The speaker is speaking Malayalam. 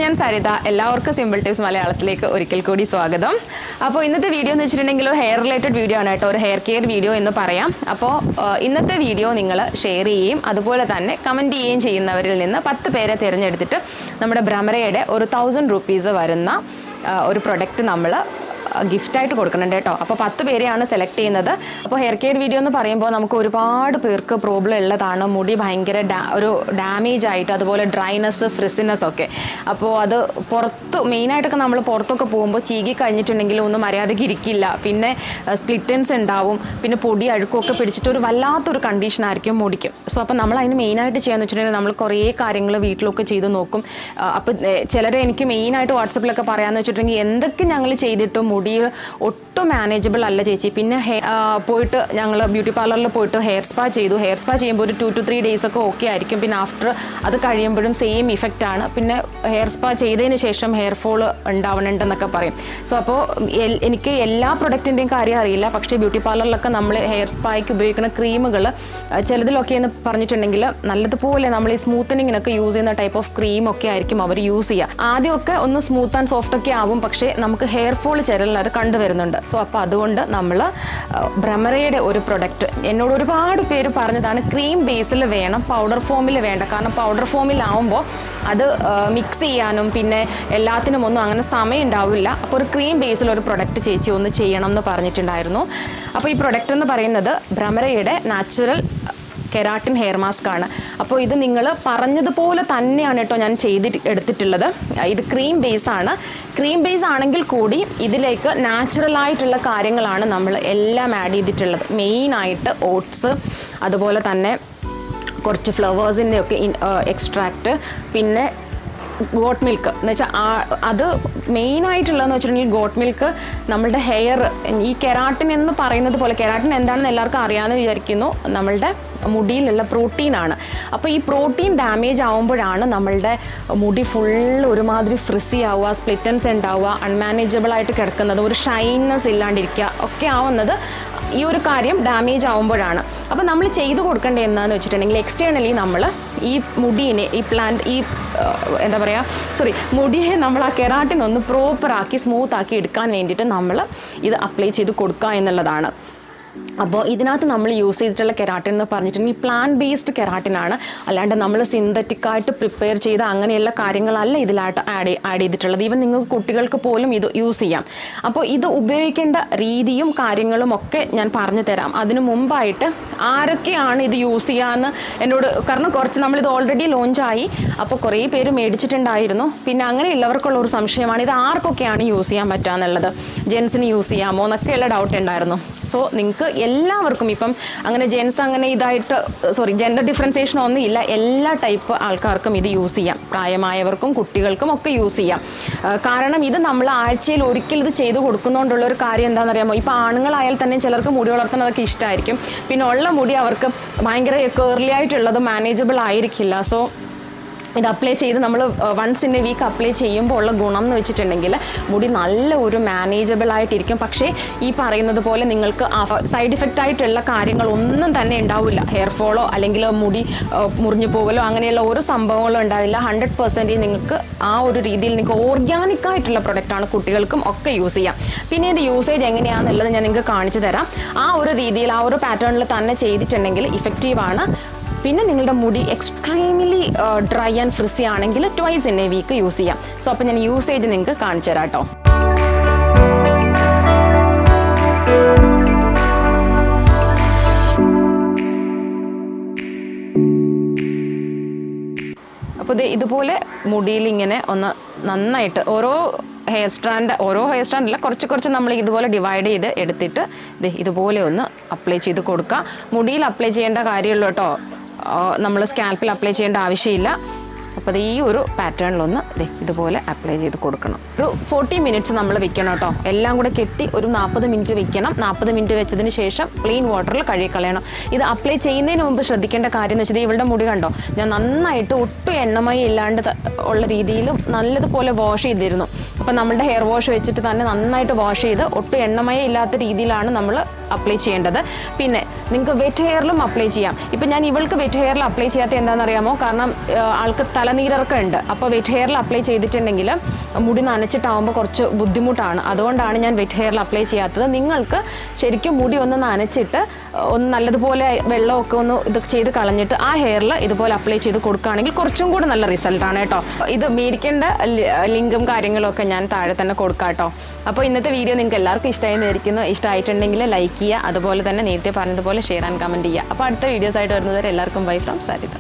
ഞാൻ സരിത. എല്ലാവർക്കും സിമ്പിൾ ടിപ്സ് മലയാളത്തിലേക്ക് ഒരിക്കൽ കൂടി സ്വാഗതം. അപ്പോൾ ഇന്നത്തെ വീഡിയോ എന്ന് വെച്ചിട്ടുണ്ടെങ്കിൽ ഒരു ഹെയർ റിലേറ്റഡ് വീഡിയോ ആണ് കേട്ടോ, ഒരു ഹെയർ കെയർ വീഡിയോ എന്ന് പറയാം. അപ്പോൾ ഇന്നത്തെ വീഡിയോ നിങ്ങൾ ഷെയർ ചെയ്യുകയും അതുപോലെ തന്നെ കമൻറ്റ് ചെയ്യുകയും ചെയ്യുന്നവരിൽ നിന്ന് 10 പേരെ തിരഞ്ഞെടുത്തിട്ട് നമ്മുടെ ഭ്രമരയുടെ ഒരു 1000 രൂപീസ് വരുന്ന ഒരു പ്രൊഡക്റ്റ് നമ്മൾ ഗിഫ്റ്റായിട്ട് കൊടുക്കുന്നുണ്ട് കേട്ടോ. അപ്പോൾ 10 പേരെയാണ് സെലക്ട് ചെയ്യുന്നത്. അപ്പോൾ ഹെയർ കെയർ വീഡിയോ എന്ന് പറയുമ്പോൾ നമുക്ക് ഒരുപാട് പേർക്ക് പ്രോബ്ലം ഉള്ളതാണ്. മുടി ഭയങ്കര ഒരു ഡാമേജ് ആയിട്ട്, അതുപോലെ ഡ്രൈനെസ്, ഫ്രിസിനെസ് ഒക്കെ. അപ്പോൾ അത് മെയിനായിട്ടൊക്കെ നമ്മൾ പുറത്തൊക്കെ പോകുമ്പോൾ ചീകി കഴിഞ്ഞിട്ടുണ്ടെങ്കിൽ ഒന്നും മര്യാദയ്ക്ക് ഇരിക്കില്ല. പിന്നെ സ്പ്ലിറ്റൻസ് ഉണ്ടാവും, പിന്നെ പൊടി അഴുക്കൊക്കെ പിടിച്ചിട്ട് ഒരു വല്ലാത്തൊരു കണ്ടീഷനായിരിക്കും മുടിക്കും. സോ അപ്പോൾ നമ്മൾ അതിന് മെയിനായിട്ട് ചെയ്യാന്ന് വെച്ചിട്ടുണ്ടെങ്കിൽ നമ്മൾ കുറേ കാര്യങ്ങൾ വീട്ടിലൊക്കെ ചെയ്ത് നോക്കും. അപ്പോൾ ചിലർ എനിക്ക് മെയിനായിട്ട് വാട്സപ്പിലൊക്കെ പറയാമെന്ന് വെച്ചിട്ടുണ്ടെങ്കിൽ എന്തൊക്കെ ഞങ്ങൾ ചെയ്തിട്ടും മുടി ഒട്ടും മാനേജബിൾ അല്ല ചേച്ചി. പിന്നെ പോയിട്ട് ഞങ്ങൾ ബ്യൂട്ടി പാർലറിൽ പോയിട്ട് ഹെയർ സ്പാ ചെയ്തു. ഹെയർ സ്പാ ചെയ്യുമ്പോൾ ഒരു 2 to 3 days ഒക്കെ ഓക്കെ ആയിരിക്കും. പിന്നെ ആഫ്റ്റർ അത് കഴിയുമ്പോഴും സെയിം ഇഫക്റ്റ് ആണ്. പിന്നെ ഹെയർ സ്പാ ചെയ്തതിന് ശേഷം ഹെയർ ഫോൾ ഉണ്ടാവണുണ്ടെന്നൊക്കെ പറയും. സോ അപ്പോൾ എനിക്ക് എല്ലാ പ്രൊഡക്റ്റിൻ്റെയും കാര്യം അറിയില്ല. പക്ഷേ ബ്യൂട്ടി പാർലറിലൊക്കെ നമ്മൾ ഹെയർ സ്പായ്ക്ക് ഉപയോഗിക്കുന്ന ക്രീമുകൾ ചിലതിലൊക്കെ എന്ന് പറഞ്ഞിട്ടുണ്ടെങ്കിൽ നല്ലതുപോലെ നമ്മൾ ഈ സ്മൂത്തനിങ്ങിനൊക്കെ യൂസ് ചെയ്യുന്ന ടൈപ്പ് ഓഫ് ക്രീമൊക്കെ ആയിരിക്കും അവർ യൂസ് ചെയ്യുക. ആദ്യമൊക്കെ ഒന്ന് സ്മൂത്ത് ആൻഡ് സോഫ്റ്റ് ഒക്കെ ആവും, പക്ഷേ നമുക്ക് ഹെയർ ഫോൾ അത് കണ്ടുവരുന്നുണ്ട്. സോ അപ്പോൾ അതുകൊണ്ട് നമ്മൾ ഭ്രമരയുടെ ഒരു പ്രൊഡക്റ്റ് എന്നോട് ഒരുപാട് പേര് പറഞ്ഞതാണ് ക്രീം ബേസിൽ വേണം, പൗഡർ ഫോമിൽ വേണ്ട. കാരണം പൗഡർ ഫോമിലാവുമ്പോൾ അത് മിക്സ് ചെയ്യാനും പിന്നെ എല്ലാത്തിനും ഒന്നും അങ്ങനെ സമയം ഉണ്ടാവില്ല. അപ്പോൾ ഒരു ക്രീം ബേസിൽ ഒരു പ്രൊഡക്റ്റ് ചേച്ചി ഒന്ന് ചെയ്യണം എന്ന് പറഞ്ഞിട്ടുണ്ടായിരുന്നു. അപ്പോൾ ഈ പ്രൊഡക്റ്റ് എന്ന് പറയുന്നത് ഭ്രമരയുടെ നാച്ചുറൽ കെരാട്ടിൻ ഹെയർ മാസ്ക് ആണ്. അപ്പോൾ ഇത് നിങ്ങൾ പറഞ്ഞതുപോലെ തന്നെയാണ് കേട്ടോ ഞാൻ എടുത്തിട്ടുള്ളത്. ഇത് ക്രീം ബേസ് ആണ്. ക്രീം ബേസ് ആണെങ്കിൽ കൂടി ഇതിലേക്ക് നാച്ചുറലായിട്ടുള്ള കാര്യങ്ങളാണ് നമ്മൾ എല്ലാം ആഡ് ചെയ്തിട്ടുള്ളത്. മെയിനായിട്ട് ഓട്സ്, അതുപോലെ തന്നെ കുറച്ച് ഫ്ലവേഴ്സിൻ്റെ ഒക്കെ എക്സ്ട്രാക്റ്റ്, പിന്നെ ഗോട്ട് മിൽക്ക് എന്ന് വെച്ചാൽ അത് മെയിനായിട്ടുള്ളതെന്ന് വെച്ചിട്ടുണ്ടെങ്കിൽ ഗോട്ട് മിൽക്ക് നമ്മളുടെ ഹെയർ, ഈ കെരാട്ടിൻ എന്ന് പറയുന്നത് പോലെ, കെരാട്ടിൻ എന്താണെന്ന് എല്ലാവർക്കും അറിയാമെന്ന് വിചാരിക്കുന്നു, നമ്മളുടെ മുടിയിലുള്ള പ്രോട്ടീനാണ്. അപ്പോൾ ഈ പ്രോട്ടീൻ ഡാമേജ് ആവുമ്പോഴാണ് നമ്മളുടെ മുടി ഫുൾ ഒരുമാതിരി ഫ്രിസി ആവുക, സ്പ്ലിറ്റൻസ് ഉണ്ടാവുക, അൺമാനേജബിൾ ആയിട്ട് കിടക്കുന്നത്, ഒരു ഷൈനസ് ഇല്ലാണ്ടിരിക്കുക ഒക്കെ ആവുന്നത് ഈ ഒരു കാര്യം ഡാമേജ് ആവുമ്പോഴാണ്. അപ്പോൾ നമ്മൾ ചെയ്തു കൊടുക്കേണ്ടത് എന്താണെന്ന് വെച്ചിട്ടുണ്ടെങ്കിൽ എക്സ്റ്റേണലി നമ്മൾ ഈ മുടീനെ, മുടിയെ നമ്മൾ ആ കെരാട്ടിനൊന്ന് പ്രോപ്പറാക്കി സ്മൂത്താക്കി എടുക്കാൻ വേണ്ടിയിട്ട് നമ്മൾ ഇത് അപ്ലൈ ചെയ്ത് കൊടുക്കുക എന്നുള്ളതാണ്. അപ്പോൾ ഇതിനകത്ത് നമ്മൾ യൂസ് ചെയ്തിട്ടുള്ള കെരാട്ടിൻ എന്ന് പറഞ്ഞിട്ടുണ്ടെങ്കിൽ പ്ലാന്റ് ബേസ്ഡ് കെരാട്ടിനാണ്. അല്ലാണ്ട് നമ്മൾ സിന്തറ്റിക്കായിട്ട് പ്രിപ്പയർ ചെയ്ത അങ്ങനെയുള്ള കാര്യങ്ങളല്ല ഇതിലായിട്ട് ആഡ് ചെയ്തിട്ടുള്ളത്. ഈവൻ നിങ്ങൾക്ക് കുട്ടികൾക്ക് പോലും ഇത് യൂസ് ചെയ്യാം. അപ്പോൾ ഇത് ഉപയോഗിക്കേണ്ട രീതിയും കാര്യങ്ങളും ഒക്കെ ഞാൻ പറഞ്ഞു തരാം. അതിനു മുമ്പായിട്ട് ആരൊക്കെയാണ് ഇത് യൂസ് ചെയ്യാമെന്ന് എന്നോട്, കാരണം കുറച്ച് നമ്മളിത് ഓൾറെഡി ലോഞ്ചായി, അപ്പോൾ കുറേ പേര് മേടിച്ചിട്ടുണ്ടായിരുന്നു. പിന്നെ അങ്ങനെയുള്ളവർക്കുള്ള ഒരു സംശയമാണ് ഇത് ആർക്കൊക്കെയാണ് യൂസ് ചെയ്യാൻ പറ്റുക എന്നുള്ളത്. ജെൻസിന് യൂസ് ചെയ്യാമോ എന്നൊക്കെയുള്ള ഡൗട്ട് ഉണ്ടായിരുന്നു. സോ നിങ്ങൾക്ക് എല്ലാവർക്കും ഇപ്പം അങ്ങനെ ജെൻസ് അങ്ങനെ ജെൻഡർ ഡിഫറൻസിയേഷൻ ഒന്നും ഇല്ല. എല്ലാ ടൈപ്പ് ആൾക്കാർക്കും ഇത് യൂസ് ചെയ്യാം. പ്രായമായവർക്കും കുട്ടികൾക്കും ഒക്കെ യൂസ് ചെയ്യാം. കാരണം ഇത് നമ്മൾ ആഴ്ചയിൽ ഒരിക്കൽ ഇത് ചെയ്ത് കൊടുക്കുന്നതുകൊണ്ടുള്ള ഒരു കാര്യം എന്താണെന്ന് അറിയാമോ, ഇപ്പോൾ ആണുങ്ങളായാൽ തന്നെ ചിലർക്ക് മുടി വളർത്തുന്നതൊക്കെ ഇഷ്ടമായിരിക്കും. പിന്നെ ഉള്ള മുടി അവർക്ക് ഭയങ്കര കേർലി ആയിട്ടുള്ളത് മാനേജബിൾ ആയിരിക്കില്ല. സോ ഇത് അപ്ലൈ ചെയ്ത് നമ്മൾ once in a week apply ചെയ്യുമ്പോൾ ഉള്ള ഗുണം എന്ന് വെച്ചിട്ടുണ്ടെങ്കിൽ മുടി നല്ല ഒരു മാനേജബിൾ ആയിട്ടിരിക്കും. പക്ഷേ ഈ പറയുന്നത് പോലെ നിങ്ങൾക്ക് സൈഡ് ഇഫക്റ്റ് ആയിട്ടുള്ള കാര്യങ്ങളൊന്നും തന്നെ ഉണ്ടാവില്ല. ഹെയർ ഫോളോ അല്ലെങ്കിൽ മുടി മുറിഞ്ഞു പോകലോ അങ്ങനെയുള്ള ഒരു സംഭവങ്ങളും ഉണ്ടാവില്ല. 100% നിങ്ങൾക്ക് ആ ഒരു രീതിയിൽ നിങ്ങൾക്ക് ഓർഗാനിക് ആയിട്ടുള്ള പ്രൊഡക്റ്റാണ്, കുട്ടികൾക്കും ഒക്കെ യൂസ് ചെയ്യാം. പിന്നെ ഇത് യൂസേജ് എങ്ങനെയാണെന്നുള്ളത് ഞാൻ നിങ്ങൾക്ക് കാണിച്ചു തരാം. ആ ഒരു രീതിയിൽ ആ ഒരു പാറ്റേണിൽ തന്നെ ചെയ്തിട്ടുണ്ടെങ്കിൽ ഇഫക്റ്റീവാണ്. പിന്നെ നിങ്ങളുടെ മുടി എക്സ്ട്രീംലി ഡ്രൈ ആൻഡ് ഫ്രിസി ആണെങ്കിൽ 2 in a week യൂസ് ചെയ്യാം. സോ അപ്പോൾ ഞാൻ യൂസേജ് നിങ്ങൾക്ക് കാണിച്ചു തരാം കേട്ടോ. അപ്പോൾ ഇതുപോലെ മുടിയിൽ ഇങ്ങനെ ഒന്ന് നന്നായിട്ട് ഓരോ ഹെയർ സ്ട്രാൻഡല്ല, കുറച്ച് നമ്മൾ ഇതുപോലെ ഡിവൈഡ് ചെയ്ത് എടുത്തിട്ട് ഇതുപോലെ ഒന്ന് അപ്ലൈ ചെയ്ത് കൊടുക്കുക. മുടിയിൽ അപ്ലൈ ചെയ്യേണ്ട കാര്യമുള്ളൂ കേട്ടോ, നമ്മൾ സ്കാൽപ്പിൽ അപ്ലൈ ചെയ്യേണ്ട ആവശ്യമില്ല. അപ്പോൾ ഈ ഒരു പാറ്റേണിലൊന്ന് ഇതുപോലെ അപ്ലൈ ചെയ്ത് കൊടുക്കണം. ഒരു 40 minutes നമ്മൾ വെക്കണം കേട്ടോ. എല്ലാം കൂടെ കെട്ടി ഒരു 40 minutes വെക്കണം. 40 minutes വെച്ചതിന് ശേഷം പ്ലെയിൻ വാട്ടറിൽ കഴുകി കളയണം. ഇത് അപ്ലൈ ചെയ്യുന്നതിന് മുമ്പ് ശ്രദ്ധിക്കേണ്ട കാര്യം എന്ന് വെച്ചാൽ ഇവളുടെ മുടി കണ്ടോ, ഞാൻ നന്നായിട്ട് ഒട്ടും എണ്ണമയം ഇല്ലാണ്ട് ഉള്ള രീതിയിലും നല്ലതുപോലെ വാഷ് ചെയ്തിരുന്നു. അപ്പോൾ നമ്മളുടെ ഹെയർ വാഷ് വെച്ചിട്ട് തന്നെ നന്നായിട്ട് വാഷ് ചെയ്ത് ഒട്ടും എണ്ണമയം ഇല്ലാത്ത രീതിയിലാണ് നമ്മൾ അപ്ലൈ ചെയ്യേണ്ടത്. പിന്നെ നിങ്ങൾക്ക് വെറ്റ് ഹെയറിലും അപ്ലൈ ചെയ്യാം. ഇപ്പം ഞാൻ ഇവൾക്ക് വെറ്റ് ഹെയറിൽ അപ്ലൈ ചെയ്യാത്ത എന്താണെന്നറിയാമോ? കാരണം ആൾക്ക് തലനീരൊക്കെ ഉണ്ട്. അപ്പോൾ വെറ്റ് ഹെയറിൽ അപ്ലൈ ചെയ്തിട്ടുണ്ടെങ്കിൽ മുടി നനച്ചിട്ടാവുമ്പോൾ കുറച്ച് ബുദ്ധിമുട്ടാണ്. അതുകൊണ്ടാണ് ഞാൻ വെറ്റ് ഹെയറിൽ അപ്ലൈ ചെയ്യാത്തത്. നിങ്ങൾക്ക് ശരിക്കും മുടി ഒന്ന് നനച്ചിട്ട് ഒന്ന് നല്ലതുപോലെ വെള്ളമൊക്കെ ഒന്ന് ഇത് ചെയ്ത് കളഞ്ഞിട്ട് ആ ഹെയറിൽ ഇതുപോലെ അപ്ലൈ ചെയ്ത് കൊടുക്കുകയാണെങ്കിൽ കുറച്ചും കൂടി നല്ല റിസൾട്ടാണ് കേട്ടോ. ഇത് മേടിക്കേണ്ട ലിങ്കും കാര്യങ്ങളും ഒക്കെ ഞാൻ താഴെ തന്നെ കൊടുക്കാം കേട്ടോ. അപ്പോൾ ഇന്നത്തെ വീഡിയോ നിങ്ങൾക്ക് എല്ലാവർക്കും ഇഷ്ടമായിരിക്കുന്നു. ഇഷ്ടമായിട്ടുണ്ടെങ്കിൽ ലൈക്ക് ചെയ്യുക, അതുപോലെ തന്നെ നേരത്തെ പറഞ്ഞതുപോലെ ഷെയർ ആൻഡ് കമൻറ്റ് ചെയ്യുക. അപ്പോൾ അടുത്ത വീഡിയോസ് ആയിട്ട് വരുന്നവരെ എല്ലാവർക്കും ബൈ ഫ്രം സാരിത.